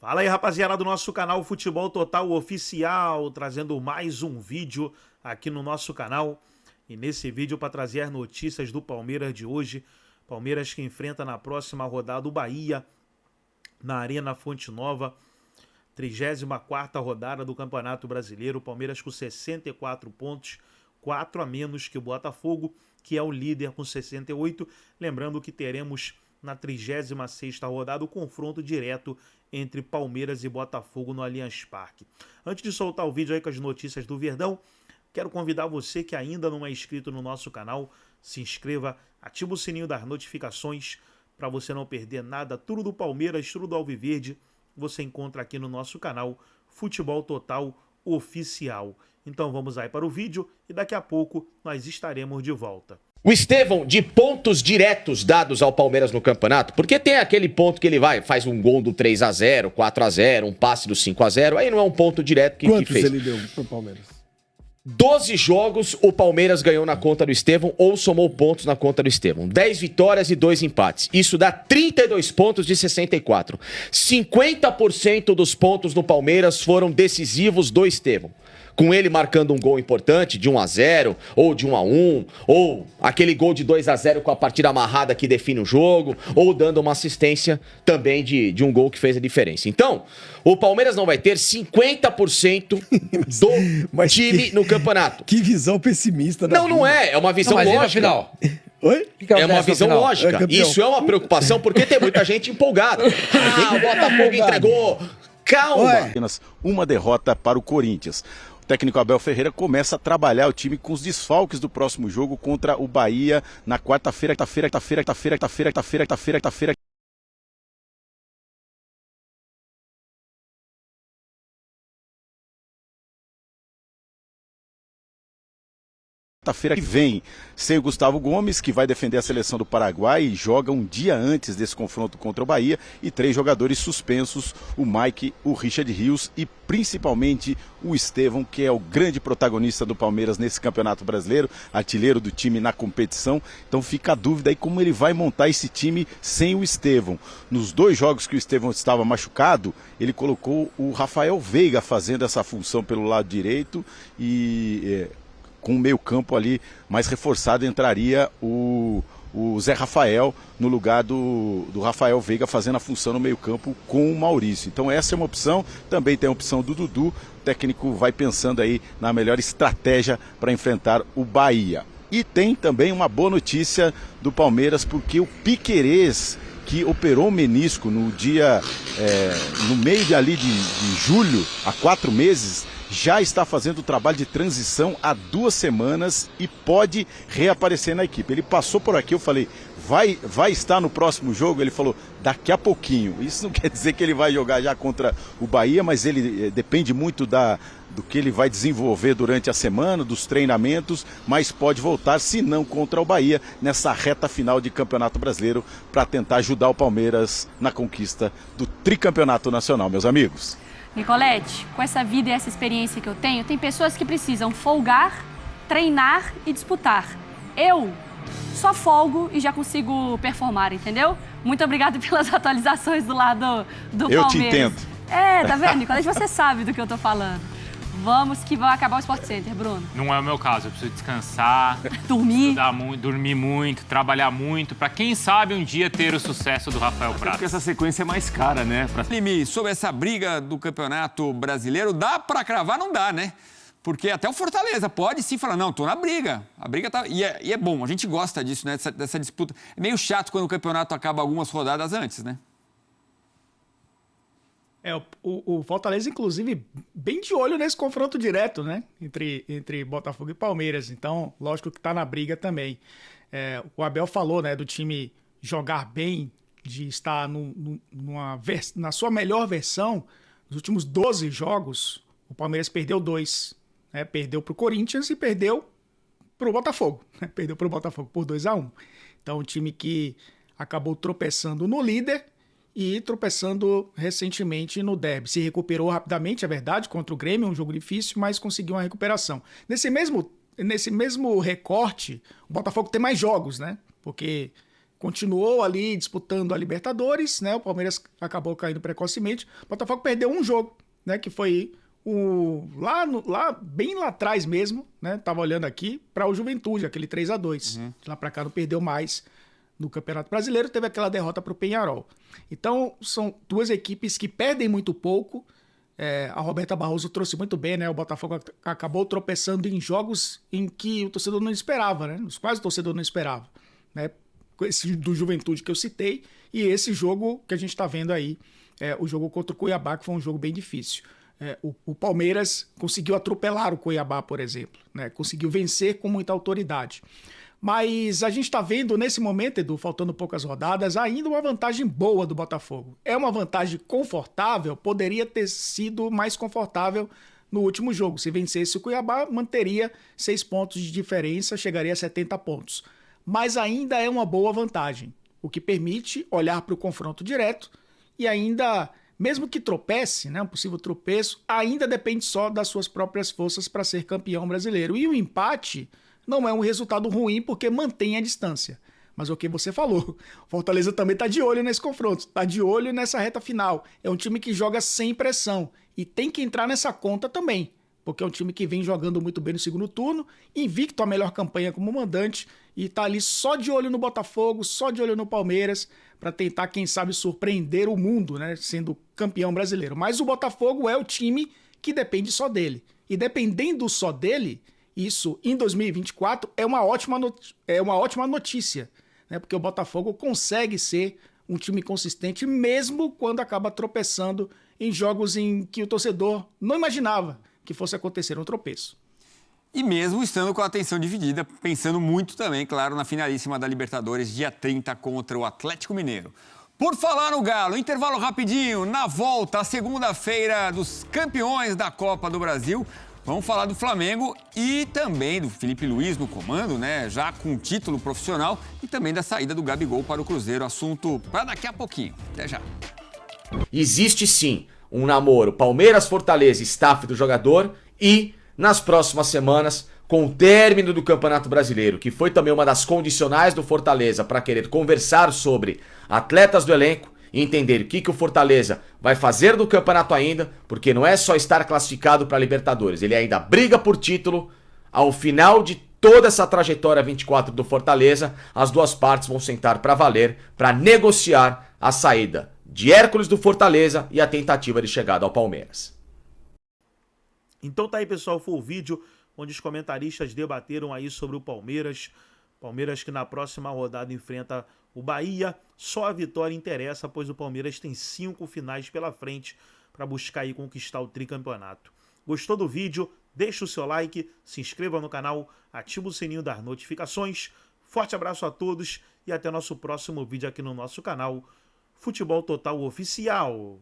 Fala aí, rapaziada do nosso canal Futebol Total Oficial, trazendo mais um vídeo aqui no nosso canal. E nesse vídeo para trazer as notícias do Palmeiras de hoje. Palmeiras que enfrenta na próxima rodada o Bahia, na Arena Fonte Nova. 34ª rodada do Campeonato Brasileiro. Palmeiras com 64 pontos, 4 a menos que o Botafogo, que é o líder com 68. Lembrando que teremos na 36ª rodada o confronto direto entre Palmeiras e Botafogo no Allianz Parque. Antes de soltar o vídeo aí com as notícias do Verdão, quero convidar você que ainda não é inscrito no nosso canal, se inscreva, ativa o sininho das notificações para você não perder nada. Tudo do Palmeiras, tudo do Alviverde, você encontra aqui no nosso canal Futebol Total Oficial. Então vamos aí para o vídeo e daqui a pouco nós estaremos de volta. O Estevão, de pontos diretos dados ao Palmeiras no campeonato, porque tem aquele ponto que ele faz um gol do 3-0, 4-0, um passe do 5-0, aí não é um ponto direto que Quantos fez. ele deu pro Palmeiras? 12 jogos o Palmeiras ganhou na conta do Estevão ou somou pontos na conta do Estevão. 10 vitórias e 2 empates. Isso dá 32 pontos de 64. 50% dos pontos no Palmeiras foram decisivos do Estevão. Com ele marcando um gol importante de 1-0, ou de 1-1, ou aquele gol de 2-0 com a partida amarrada que define o jogo, ou dando uma assistência também de um gol que fez a diferença. Então, o Palmeiras não vai ter 50% do time no campeonato. Que visão pessimista. Não é. É uma visão lógica. Final? Oi? É uma visão lógica. Isso é uma preocupação porque tem muita gente empolgada. O Botafogo entregou. Calma. Apenas uma derrota para o Corinthians. O técnico Abel Ferreira começa a trabalhar o time com os desfalques do próximo jogo contra o Bahia na quarta-feira. Quarta-feira que vem, sem o Gustavo Gomes, que vai defender a seleção do Paraguai e joga um dia antes desse confronto contra o Bahia, e 3 jogadores suspensos, o Mike, o Richard Rios e principalmente o Estevão, que é o grande protagonista do Palmeiras nesse Campeonato Brasileiro, artilheiro do time na competição. Então fica a dúvida aí como ele vai montar esse time sem o Estevão. Nos 2 jogos que o Estevão estava machucado, ele colocou o Rafael Veiga fazendo essa função pelo lado direito e com o meio campo ali mais reforçado entraria o Zé Rafael no lugar do Rafael Veiga fazendo a função no meio campo com o Maurício. Então essa é uma opção, também tem a opção do Dudu. O técnico vai pensando aí na melhor estratégia para enfrentar o Bahia. E tem também uma boa notícia do Palmeiras, porque o Piquerez, que operou o menisco no meio de julho, há 4 meses, já está fazendo o trabalho de transição há 2 semanas e pode reaparecer na equipe. Ele passou por aqui, eu falei, vai estar no próximo jogo? Ele falou, daqui a pouquinho. Isso não quer dizer que ele vai jogar já contra o Bahia, mas ele depende muito do que ele vai desenvolver durante a semana, dos treinamentos, mas pode voltar, se não contra o Bahia, nessa reta final de Campeonato Brasileiro, para tentar ajudar o Palmeiras na conquista do tricampeonato nacional, meus amigos. Nicolete, com essa vida e essa experiência que eu tenho, tem pessoas que precisam folgar, treinar e disputar. Eu só folgo e já consigo performar, entendeu? Muito obrigada pelas atualizações do lado do Eu Palmeiras. te entendo. Tá vendo, Nicolete? Você sabe do que eu tô falando. Vamos que vai acabar o Sport Center, Bruno. Não é o meu caso, eu preciso descansar, Dormir. estudar muito, dormir muito, trabalhar muito, pra quem sabe um dia ter o sucesso do Rafael Prata. Porque essa sequência é mais cara, né? Limi, sobre essa briga do Campeonato Brasileiro, dá pra cravar? Não dá, né? Porque até o Fortaleza pode sim falar, não, tô na briga. A briga tá... E é bom, a gente gosta disso, né? Dessa disputa. É meio chato quando o campeonato acaba algumas rodadas antes, né? O Fortaleza, inclusive, bem de olho nesse confronto direto, né? Entre Botafogo e Palmeiras. Então, lógico que tá na briga também. O Abel falou, né, do time jogar bem, de estar na sua melhor versão. Nos últimos 12 jogos, o Palmeiras perdeu 2. Né? Perdeu pro Corinthians e perdeu pro Botafogo. Né? Perdeu pro Botafogo por 2-1. Então, um time que acabou tropeçando no líder e tropeçando recentemente no derby. Se recuperou rapidamente, é verdade, contra o Grêmio, um jogo difícil, mas conseguiu uma recuperação. Nesse mesmo recorte, o Botafogo tem mais jogos, né? Porque continuou ali disputando a Libertadores, né? O Palmeiras acabou caindo precocemente. O Botafogo perdeu um jogo, né? Que foi bem lá atrás mesmo, né? Tava olhando aqui para o Juventude, aquele 3-2. De lá para cá não perdeu mais no Campeonato Brasileiro, teve aquela derrota para o Peñarol. Então são duas equipes que perdem muito pouco. A Roberta Barroso trouxe muito bem, né? O Botafogo acabou tropeçando em jogos em que o torcedor não esperava, né? Nos quais o torcedor não esperava, né? Esse do Juventude que eu citei e esse jogo que a gente está vendo aí, o jogo contra o Cuiabá, que foi um jogo bem difícil. O Palmeiras conseguiu atropelar o Cuiabá, por exemplo, né? Conseguiu vencer com muita autoridade. Mas a gente está vendo nesse momento, Edu, faltando poucas rodadas, ainda uma vantagem boa do Botafogo. É uma vantagem confortável, poderia ter sido mais confortável no último jogo. Se vencesse o Cuiabá, manteria 6 pontos de diferença, chegaria a 70 pontos. Mas ainda é uma boa vantagem, o que permite olhar para o confronto direto e ainda, mesmo que tropece, né, um possível tropeço, ainda depende só das suas próprias forças para ser campeão brasileiro. E o empate não é um resultado ruim porque mantém a distância. Mas o que você falou, o Fortaleza também está de olho nesse confronto, está de olho nessa reta final. É um time que joga sem pressão e tem que entrar nessa conta também, porque é um time que vem jogando muito bem no segundo turno, invicto a melhor campanha como mandante e está ali só de olho no Botafogo, só de olho no Palmeiras, para tentar, quem sabe, surpreender o mundo, né, sendo campeão brasileiro. Mas o Botafogo é o time que depende só dele. E dependendo só dele, isso em 2024 é uma ótima notícia, né? Porque o Botafogo consegue ser um time consistente mesmo quando acaba tropeçando em jogos em que o torcedor não imaginava que fosse acontecer um tropeço. E mesmo estando com a atenção dividida, pensando muito também, claro, na finalíssima da Libertadores, dia 30 contra o Atlético Mineiro. Por falar no Galo, intervalo rapidinho, na volta, a segunda-feira dos campeões da Copa do Brasil. Vamos falar do Flamengo e também do Felipe Luiz no comando, né? Já com título profissional e também da saída do Gabigol para o Cruzeiro. Assunto para daqui a pouquinho. Até já. Existe sim um namoro Palmeiras, Fortaleza, staff do jogador e nas próximas semanas, com o término do Campeonato Brasileiro, que foi também uma das condicionais do Fortaleza para querer conversar sobre atletas do elenco, e entender o que o Fortaleza vai fazer do campeonato ainda, porque não é só estar classificado para a Libertadores, ele ainda briga por título. Ao final de toda essa trajetória 24 do Fortaleza, as duas partes vão sentar para valer, para negociar a saída de Hércules do Fortaleza e a tentativa de chegada ao Palmeiras. Então tá aí, pessoal, foi o vídeo onde os comentaristas debateram aí sobre o Palmeiras. Palmeiras que na próxima rodada enfrenta o Bahia. Só a vitória interessa, pois o Palmeiras tem 5 finais pela frente para buscar aí conquistar o tricampeonato. Gostou do vídeo? Deixa o seu like, se inscreva no canal, ativa o sininho das notificações. Forte abraço a todos e até nosso próximo vídeo aqui no nosso canal Futebol Total Oficial.